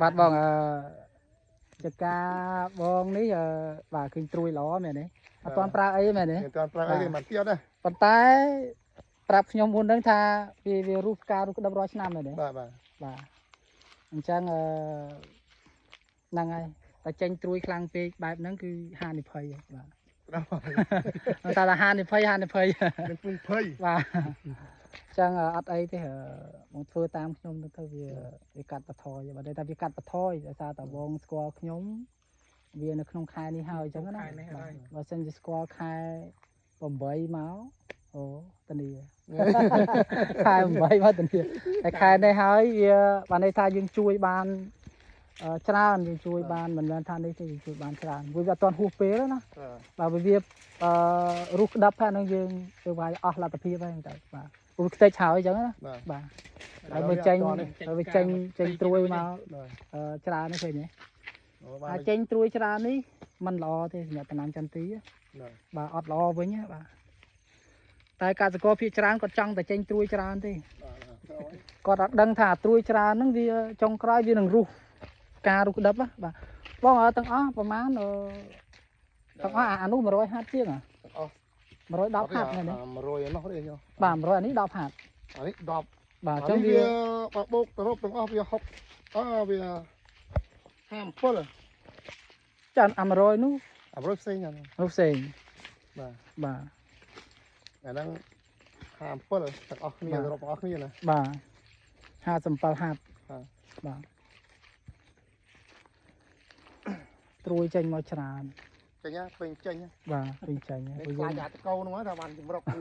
បាត់បងចកាបងនេះបាទឃើញត្រួយល្អមែនទេអត់ទាន់ប្រើអីមែនទេអត់ប្រើអីមិនទៀតទេប៉ុន្តែប្រាប់ខ្ញុំមុនហ្នឹងថាវារុះផ្ការុះក្តឹបរាល់ឆ្នាំមែនទេបាទអញ្ចឹងហ្នឹងហើយតែចេញត្រួយខ្លាំងពេកបែបហ្នឹងគឺហានិភ័យបាទតែហានិភ័យនឹងភ័យបាទចឹងអត់អីទេបងធ្វើតាមខ្ញុំទៅវាកាត់បន្ថយបើតែវាកាត់បន្ថយដោយសារតែបងស្គាល់ខ្ញុំវានៅក្នុងខែនេះហើយចឹងណាបើសិនជាស្គាល់ខែ8មកអូតានីខែ8មកតានីតែខែនេះហើយវាបានន័យថាយើងជួយបានច្រើនយើងជួយបានមិនមែនថានេះទេយើងជួយបានច្រើនវាអត់ទាន់ហួសពេលណាបើវារុះក្តាប់ហ្នឹងយើងធ្វើឲ្យអស់លទ្ធភាពហើយតែបាទព្រោះខ្ទេចហើយអញ្ចឹងណាបាទហើយមើលចេញត្រួយមកច្រើននេះឃើញទេហើយចេញត្រួយច្រើននេះมันល្អទេសម្រាប់តំណាំចន្ទទីបាទអត់ល្អវិញបាទតែកសិករភាគច្រើនគាត់ចង់តែចេញត្រួយច្រើនទេគាត់អត់ដឹងថាត្រួយច្រើនហ្នឹងវាចុងក្រោយវានឹងរុះការរុះក្តឹបបាទបងទាំងអស់ប្រហែលទាំងអស់អានោះ150ជាងទាំងអស់110ហាត់ហ្នឹង100នោះទេញោមបាទ100អានេះ10ហាត់អានេះ10បាទអញ្ចឹងវាបបោកទៅរົບទាំងអស់វា60វា57ចាអា100នោះ100ផ្សេងហ្នឹងនោះផ្សេងបាទអាហ្នឹង57ទាំងអស់គ្នារົບទាំងអស់គ្នាណាបាទ57ហាត់បាទត្រួយចេញមកច្រើនចេញពេញចេញបាទពេញចេញវាខ្លាចអាតកោនោះថាបានចម្រុកវា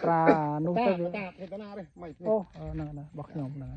ប្រើនោះទៅវាតាទេតាណាទេមិនអូហ្នឹងរបស់ខ្ញុំហ្នឹង